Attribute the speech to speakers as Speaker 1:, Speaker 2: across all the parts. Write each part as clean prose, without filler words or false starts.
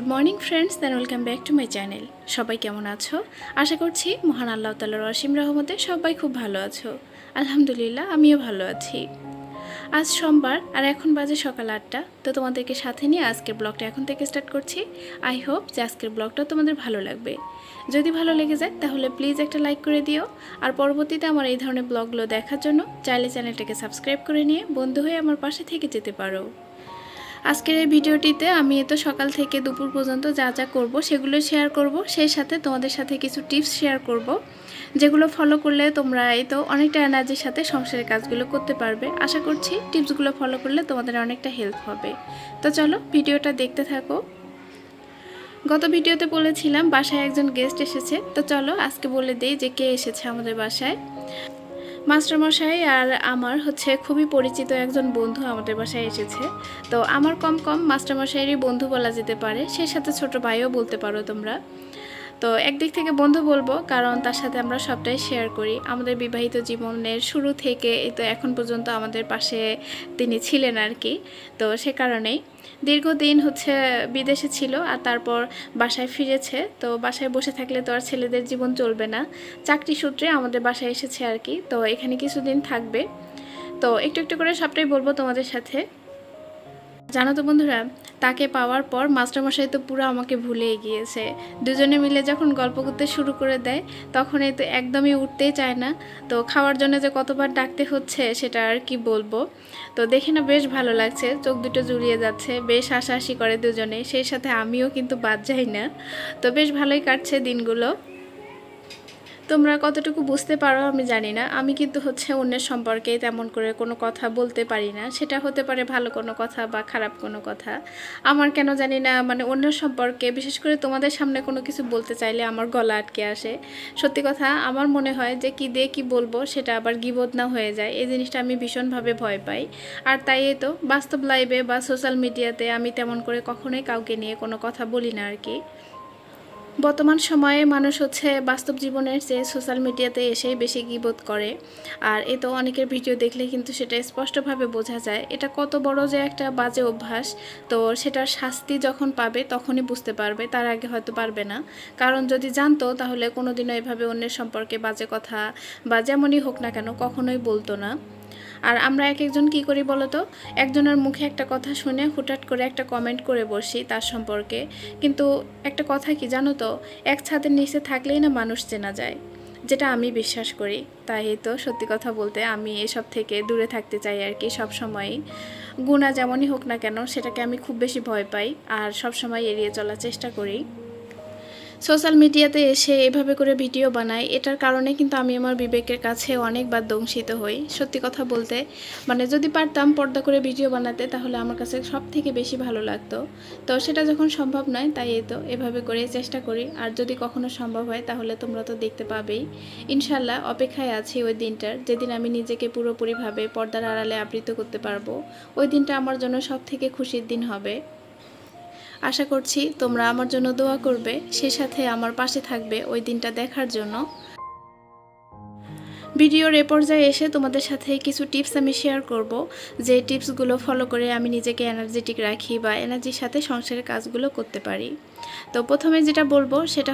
Speaker 1: Good morning friends, then welcome back to my channel. সবাই কেমন আছো? আশা করছি মহান আল্লাহ তাআলার অসীম রহমতে সবাই খুব ভালো আছো। আলহামদুলিল্লাহ, আমিও ভালো আছি। আজ সোমবার আর এখন বাজে সকাল 8টা। তো তোমাদেরকে সাথে নিয়ে আজকের ব্লগটা এখন থেকে স্টার্ট করছি। আই হোপ যে আজকের ব্লগটা তোমাদের ভালো লাগবে। যদি ভালো লেগে যায় তাহলে প্লিজ একটা লাইক করে দিও। আর পরবর্তীতে আমার এই ধরনের ব্লগগুলো দেখার জন্য চাইলে চ্যানেলটাকে সাবস্ক্রাইব করে নিয়ে বন্ধু হয়ে আমার পাশে থেকে যেতে পারো। আজকের এই ভিডিওটিতে আমি তো সকাল থেকে দুপুর পর্যন্ত যা যা করব সেগুলো শেয়ার করব, সেই সাথে তোমাদের সাথে কিছু টিপস শেয়ার করব যেগুলো ফলো করলে তোমরা তো অনেকটা এনার্জির সাথে সংসারের কাজগুলো করতে পারবে। আশা করছি টিপসগুলো ফলো করলে তোমাদের অনেকটা হেল্প হবে। তো চলো ভিডিওটা দেখতে থাকো। গত ভিডিওতে বলেছিলাম বাসায় একজন গেস্ট এসেছে, তো চলো আজকে বলে দেই যে কে এসেছে আমাদের বাসায়। মাস্টারমশাই আর আমার খুবই পরিচিত একজন বন্ধু আমাদের বাসায় এসেছে। তো আমার কম মাস্টারমশাইয়েরই বন্ধু বলা যেতে পারে, সেই সাথে ছোট ভাইও বলতে পারো তোমরা। তো একদিক থেকে বন্ধু বলবো, কারণ তার সাথে আমরা সবটাই শেয়ার করি। আমাদের বিবাহিত জীবনের শুরু থেকে তো এখন পর্যন্ত আমাদের পাশে তিনি ছিলেন আর কি। তো সে কারণেই দীর্ঘদিন বিদেশে ছিল আর তারপর বাসায় ফিরেছে। তো বাসায় বসে থাকলে তো আর ছেলেদের জীবন চলবে না, চাকরি সূত্রে আমাদের বাসায় এসেছে আর কি। তো এখানে কিছুদিন থাকবে। তো একটু একটু করে সবটাই বলবো তোমাদের সাথে। জানো তো বন্ধুরা, তাকে পাওয়ার পর মাস্টারমশাই তো পুরো আমাকে ভুলেই গিয়েছে। দুজনে মিলে যখন গল্প করতে শুরু করে দেয় তখন তো একদমই উঠতেই চায় না। তো খাওয়ার জন্য যে কতবার ডাকতে হচ্ছে সেটা আর কি বলবো। তো দেখে না বেশ ভালো লাগছে, চোখ দুটো জুড়িয়ে যাচ্ছে, বেশ হাসাহাসি করে দুজনে, সেই সাথে আমিও কিন্তু বাদ যাই না। তো বেশ ভালোই কাটছে দিনগুলো। তোমরা কতটুকু বুঝতে পারো আমি জানি না, আমি কিন্তু অন্যের সম্পর্কে তেমন করে কোনো কথা বলতে পারি না। সেটা হতে পারে ভালো কোনো কথা বা খারাপ কোনো কথা। আমার কেন জানি না, অন্যের সম্পর্কে বিশেষ করে তোমাদের সামনে কোনো কিছু বলতে চাইলে আমার গলা আটকে আসে। সত্যি কথা, আমার মনে হয় যে কী দিয়ে কী বলবো সেটা আবার গীবত না হয়ে যায়, এই জিনিসটা আমি ভীষণভাবে ভয় পাই। আর তাই তো বাস্তব লাইভে বা সোশ্যাল মিডিয়াতে আমি তেমন করে কখনোই কাউকে নিয়ে কোনো কথা বলি না আর কি। বর্তমান সময়ে মানুষ বাস্তব জীবনের চেয়ে সোশ্যাল মিডিয়াতে এসেই বেশি গীবত করে। আর এ তো অনেকের ভিডিও দেখলে কিন্তু সেটা স্পষ্টভাবে বোঝা যায় এটা কত বড় যে একটা বাজে অভ্যাস। তো সেটার শাস্তি যখন পাবে তখনই বুঝতে পারবে, তার আগে হয়তো পারবে না। কারণ যদি জানতো তাহলে কোনোদিনও এভাবে অন্যের সম্পর্কে বাজে কথা বা যেমনই হোক না কেন কখনোই বলতো না। আর আমরা এক একজন কী করি বলো তো, একজনের মুখে একটা কথা শুনে হুটহাট করে একটা কমেন্ট করে বসি তার সম্পর্কে। কিন্তু একটা কথা কি জানো তো, এক ছাদের নিচে থাকলেই না মানুষ চেনা যায়, যেটা আমি বিশ্বাস করি। তাই তো সত্যি কথা বলতে আমি এসব থেকে দূরে থাকতে চাই আর কি। সবসময়ই গুণা যেমনই হোক না কেন সেটাকে আমি খুব বেশি ভয় পাই আর সবসময় এড়িয়ে চলার চেষ্টা করি। সোশ্যাল মিডিয়াতে এসে এভাবে করে ভিডিও বানাই, এটার কারণে কিন্তু আমি আমার বিবেকের কাছে অনেকবার দংশিত হই। সত্যি কথা বলতে যদি পারতাম পর্দা করে ভিডিও বানাতে তাহলে আমার কাছে সব থেকে বেশি ভালো লাগতো। তো সেটা যখন সম্ভব নয় তাই তো এভাবে করে চেষ্টা করি। আর যদি কখনো সম্ভব হয় তাহলে তোমরা তো দেখতে পাবেই। ইনশাল্লাহ অপেক্ষায় আছি ওই দিনটার, যেদিন আমি নিজেকে পুরোপুরিভাবে পর্দার আড়ালে আবৃত করতে পারবো। ওই দিনটা আমার জন্য সব থেকে খুশির দিন হবে। আশা করছি তোমরা আমার জন্য দোয়া করবে, সেই সাথে আমার পাশে থাকবে ওই দিনটা দেখার জন্য। ভিডিওর এ পর্যায়ে এসে তোমাদের সাথে কিছু টিপস আমি শেয়ার করব, যে টিপসগুলো ফলো করে আমি নিজেকে এনার্জেটিক রাখি বা এনার্জির সাথে সংসারের কাজগুলো করতে পারি। তো প্রথমে যেটা বলবো সেটা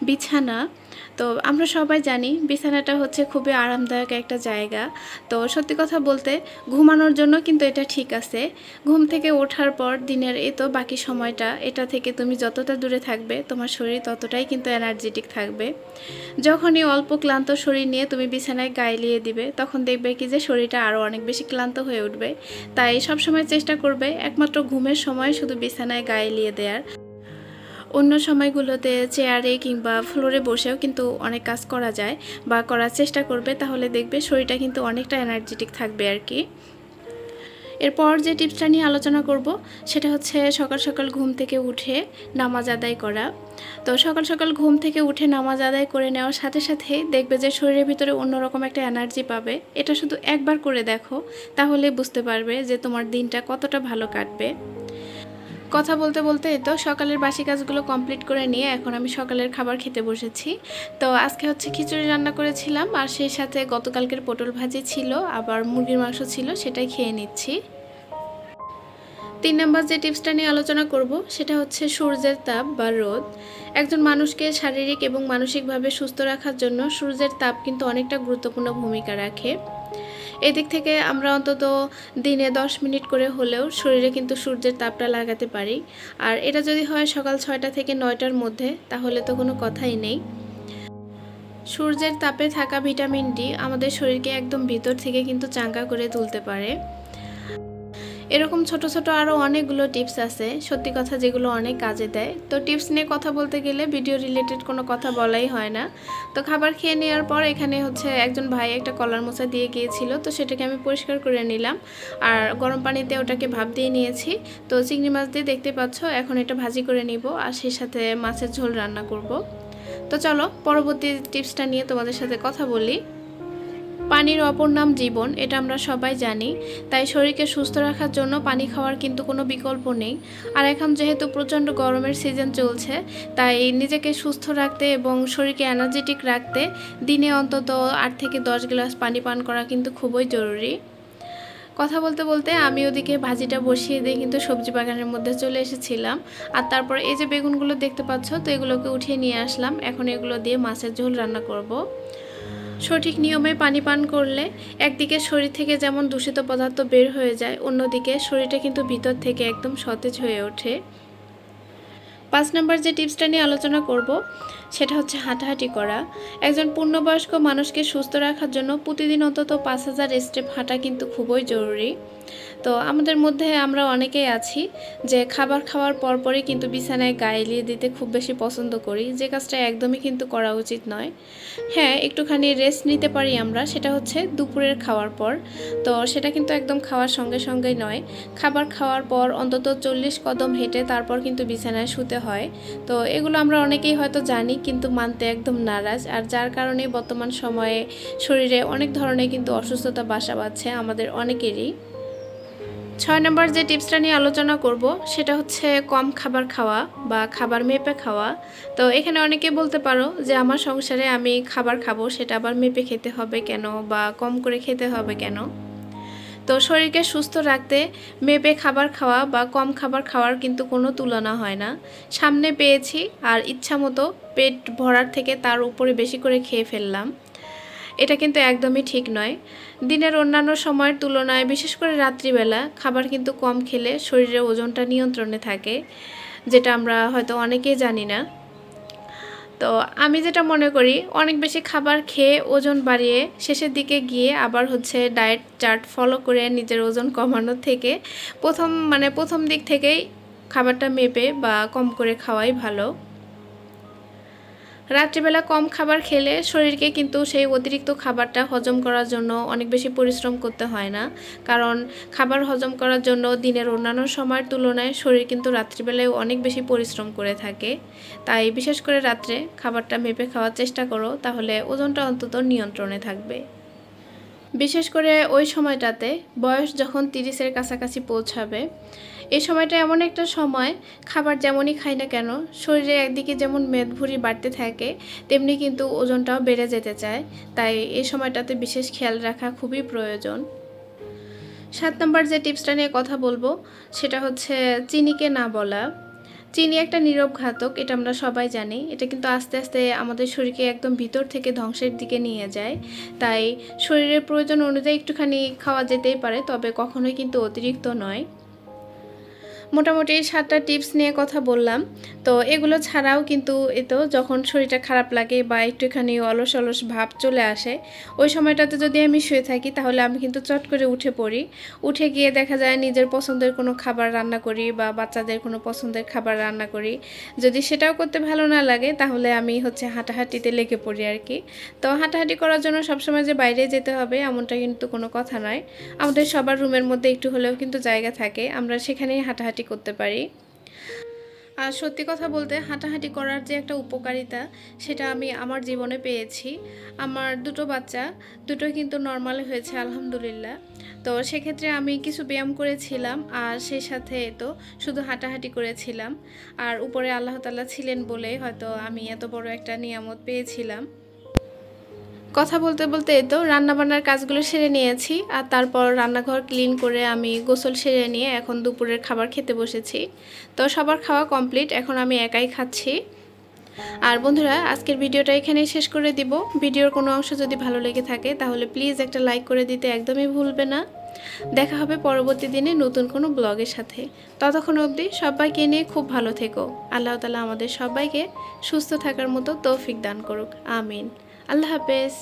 Speaker 1: বিছানা। তো আমরা সবাই জানি বিছানাটা খুবই আরামদায়ক একটা জায়গা। তো সত্যি কথা বলতে ঘুমানোর জন্য কিন্তু এটা ঠিক আছে। ঘুম থেকে ওঠার পর দিনের তো বাকি সময়টা এটা থেকে তুমি যতটা দূরে থাকবে তোমার শরীর ততটাই কিন্তু এনার্জেটিক থাকবে। যখনই অল্প ক্লান্ত শরীর নিয়ে তুমি বিছানায় গায়ে লিয়ে দিবে তখন দেখবে কি যে শরীরটা আরও অনেক বেশি ক্লান্ত হয়ে উঠবে। তাই সবসময় চেষ্টা করবে একমাত্র ঘুমের সময় শুধু বিছানায় গায়ে লিয়ে দেওয়ার। অন্য সময়গুলোতে চেয়ারে কিংবা ফ্লোরে বসেও কিন্তু অনেক কাজ করা যায় বা করার চেষ্টা করবে, তাহলে দেখবে শরীরটা কিন্তু অনেকটা এনার্জেটিক থাকবে আর কি। এরপর যে টিপসটা নিয়ে আলোচনা করব সেটা সকাল সকাল ঘুম থেকে উঠে নামাজ আদায় করা। তো সকাল সকাল ঘুম থেকে উঠে নামাজ আদায় করে নেওয়ার সাথে সাথেই দেখবে যে শরীরের ভিতরে অন্যরকম একটা এনার্জি পাবে। এটা শুধু একবার করে দেখো, তাহলে বুঝতে পারবে যে তোমার দিনটা কতটা ভালো কাটবে। কথা বলতে বলতে তো সকালের বাসি কাজগুলো কমপ্লিট করে নিয়ে এখন আমি সকালের খাবার খেতে বসেছি। তো আজকে খিচুড়ি রান্না করেছিলাম আর সেই সাথে গতকালকের পটল ভাজি ছিল, আবার মুরগির মাংস ছিল, সেটাই খেয়ে নিচ্ছি। 3 নাম্বার যে টিপসটা নিয়ে আলোচনা করব সেটা হচ্ছে সূর্যের তাপ বা রোদ। একজন মানুষকে শারীরিক এবং মানসিকভাবে সুস্থ রাখার জন্য সূর্যের তাপ কিন্তু অনেকটা গুরুত্বপূর্ণ ভূমিকা রাখে। এদিক থেকে আমরা অন্তত দিনে 10 মিনিট করে হলেও শরীরে কিন্তু সূর্যের তাপটা লাগাতে পারি। আর এটা যদি হয় সকাল 6টা থেকে 9টার মধ্যে, তাহলে তো কোনো কথাই নেই। সূর্যের তাপে থাকা ভিটামিন ডি আমাদের শরীরকে একদম ভিতর থেকে কিন্তু চাঙ্গা করে তুলতে পারে। এরকম ছোট ছোট আরও অনেকগুলো টিপস আছে, সত্যি কথা, যেগুলো অনেক কাজে দেয়। তো টিপস নিয়ে কথা বলতে গেলে ভিডিও রিলেটেড কোনো কথা বলাই হয় না। তো খাবার খেয়ে নেওয়ার পর এখানে হচ্ছে একজন ভাই একটা কলার মোচা দিয়ে গিয়েছিল, তো সেটাকে আমি পরিষ্কার করে নিলাম আর গরম পানিতে ওটাকে ভাপ দিয়ে নিয়েছি। তো চিংড়ি মাছ দিয়ে দেখতে পাচ্ছ, এখন এটা ভাজি করে নিব আর সেই সাথে মাছের ঝোল রান্না করব। তো চলো পরবর্তী টিপসটা নিয়ে তোমাদের সাথে কথা বলি। পানির অপর নাম জীবন, এটা আমরা সবাই জানি। তাই শরীরকে সুস্থ রাখার জন্য পানি খাওয়ার কিন্তু কোনো বিকল্প নেই। আর এখন যেহেতু প্রচণ্ড গরমের সিজন চলছে, তাই নিজেকে সুস্থ রাখতে এবং শরীরকে এনার্জেটিক রাখতে দিনে অন্তত 8 থেকে 10 গ্লাস পানি পান করা কিন্তু খুবই জরুরি। কথা বলতে বলতে আমি ওদিকে ভাজিটা বসিয়ে দিয়ে কিন্তু সবজি বাগানের মধ্যে চলে এসেছিলাম। আর তারপর এই যে বেগুনগুলো দেখতে পাচ্ছ, তো এগুলোকে উঠিয়ে নিয়ে আসলাম। এখন এগুলো দিয়ে মাছের ঝোল রান্না করব। সঠিক নিয়মে পানি পান করলে একদিকে শরীর থেকে যেমন দূষিত পদার্থ বের হয়ে যায়, অন্যদিকে শরীরটা কিন্তু ভিতর থেকে একদম সতেজ হয়ে ওঠে। 5 নম্বর যে টিপসটা নিয়ে আলোচনা করব সেটা হচ্ছে হাঁটাহাঁটি করা। একজন পূর্ণবয়স্ক মানুষকে সুস্থ রাখার জন্য প্রতিদিন অন্তত 5000 স্টেপ হাঁটা কিন্তু খুবই জরুরি। তো আমাদের মধ্যে আমরা অনেকেই আছি যে খাবার খাওয়ার পরপরই কিন্তু বিছানায় গা এলিয়ে দিতে খুব বেশি পছন্দ করি, যে কাজটা একদমই কিন্তু করা উচিত নয়। হ্যাঁ, একটুখানি রেস্ট নিতে পারি আমরা, সেটা হচ্ছে দুপুরের খাওয়ার পর। তো সেটা কিন্তু একদম খাওয়ার সঙ্গে সঙ্গেই নয়, খাবার খাওয়ার পর অন্তত 40 কদম হেঁটে তারপর কিন্তু বিছানায় শুতে হয়। তো এগুলো আমরা অনেকেই হয়তো জানি, কিন্তু মানতে একদম নারাজ। আর যার কারণে বর্তমান সময়ে শরীরে অনেক ধরনের কিন্তু অসুস্থতা বাসা বাঁধছে আমাদের অনেকেরই। 6 নম্বর যে টিপসটা নিয়ে আলোচনা করব সেটা হচ্ছে কম খাবার খাওয়া বা খাবার মেপে খাওয়া। তো এখানে অনেকে বলতে পারো যে আমার সংসারে আমি খাবার খাবো, সেটা আবার মেপে খেতে হবে কেন বা কম করে খেতে হবে কেন? তো শরীরকে সুস্থ রাখতে মেপে খাবার খাওয়া বা কম খাবার খাওয়ার কিন্তু কোনো তুলনা হয় না। সামনে পেয়েছি আর ইচ্ছা মতো পেট ভরার থেকে তার উপরে বেশি করে খেয়ে ফেললাম, এটা কিন্তু একদমই ঠিক নয়। দিনের অন্যান্য সময়ের তুলনায় বিশেষ করে রাত্রিবেলা খাবার কিন্তু কম খেলে শরীরের ওজনটা নিয়ন্ত্রণে থাকে, যেটা আমরা হয়তো অনেকেই জানি না। তো আমি যেটা মনে করি, অনেক বেশি খাবার খেয়ে ওজন বাড়িয়ে শেষের দিকে গিয়ে আবার হচ্ছে ডায়েট চার্ট ফলো করে নিজের ওজন কমানোর থেকে প্রথম দিক থেকেই খাবারটা মেপে বা কম করে খাওয়াই ভালো। রাত্রিবেলা কম খাবার খেলে শরীরকে কিন্তু সেই অতিরিক্ত খাবারটা হজম করার জন্য অনেক বেশি পরিশ্রম করতে হয় না, কারণ খাবার হজম করার জন্য দিনের অন্যান্য সময়ের তুলনায় শরীর কিন্তু রাত্রিবেলায় অনেক বেশি পরিশ্রম করে থাকে। তাই বিশেষ করে রাত্রে খাবারটা মেপে খাওয়ার চেষ্টা করো, তাহলে ওজনটা অন্তত নিয়ন্ত্রণে থাকবে। বিশেষ করে ওই সময়টাতে বয়স যখন 30-এর কাছাকাছি পৌঁছাবে, এই সময়টা এমন একটা সময়, খাবার যেমনই খাই না কেন শরীরে একদিকে যেমন মেদভুঁড়ি বাড়তে থাকে, তেমনি কিন্তু ওজনটাও বেড়ে যেতে চায়। তাই এই সময়টাতে বিশেষ খেয়াল রাখা খুবই প্রয়োজন। 7 নম্বর যে টিপসটা নিয়ে কথা বলবো সেটা হচ্ছে চিনিকে না বলা। চিনি একটা নীরব ঘাতক, এটা আমরা সবাই জানি। এটা কিন্তু আস্তে আস্তে আমাদের শরীরকে একদম ভিতর থেকে ধ্বংসের দিকে নিয়ে যায়। তাই শরীরের প্রয়োজন অনুযায়ী একটুখানি খাওয়া যেতেই পারে, তবে কখনোই কিন্তু অতিরিক্ত নয়। মোটামুটি 7টা টিপস নিয়ে কথা বললাম। তো এগুলো ছাড়াও কিন্তু যখন শরীরটা খারাপ লাগে বা একটুখানি অলস অলস ভাব চলে আসে, ওই সময়টাতে যদি আমি শুয়ে থাকি, তাহলে আমি কিন্তু চট করে উঠে পড়ি। উঠে গিয়ে দেখা যায় নিজের পছন্দের কোনো খাবার রান্না করি বা বাচ্চাদের কোনো পছন্দের খাবার রান্না করি। যদি সেটাও করতে ভালো না লাগে, তাহলে আমি হচ্ছে হাঁটাহাঁটিতে লেগে পড়ি আর কি। তো হাঁটাহাঁটি করার জন্য সবসময় যে বাইরে যেতে হবে এমনটা কিন্তু কোনো কথা নয়। আমাদের সবার রুমের মধ্যে একটু হলেও কিন্তু জায়গা থাকে, আমরা সেখানেই হাঁটাহাঁটি করতে পারি। আর সত্যি কথা বলতে, হাঁটাহাঁটি করার যে একটা উপকারিতা, সেটা আমি আমার জীবনে পেয়েছি। আমার দুটো বাচ্চা, দুটোই কিন্তু নর্মাল হয়েছে আলহামদুলিল্লাহ। তো সেক্ষেত্রে আমি কিছু ব্যায়াম করেছিলাম আর সেই সাথে শুধু হাঁটাহাঁটি করেছিলাম। আর উপরে আল্লাহ তাআলা ছিলেন বলে হয়তো আমি এত বড় একটা নিয়ামত পেয়েছিলাম। কথা বলতে বলতে এই তো রান্নাবান্নার কাজগুলো সেরে নিয়েছি আর তারপর রান্নাঘর ক্লিন করে আমি গোসল সেরে নিয়ে এখন দুপুরের খাবার খেতে বসেছি। তো সবার খাওয়া কমপ্লিট, এখন আমি একাই খাচ্ছি। আর বন্ধুরা, আজকের ভিডিওটা এখানেই শেষ করে দিব। ভিডিওর কোনো অংশ যদি ভালো লেগে থাকে তাহলে প্লিজ একটা লাইক করে দিতে একদমই ভুলবে না। দেখা হবে পরবর্তী দিনে নতুন কোনো ব্লগের সাথে। ততক্ষণ অবধি সবাইকে নিয়ে খুব ভালো থেকো। আল্লাহ তাআলা আমাদের সবাইকে সুস্থ থাকার মতো তৌফিক দান করুক, আমিন। আল্লাহ হাফেজ।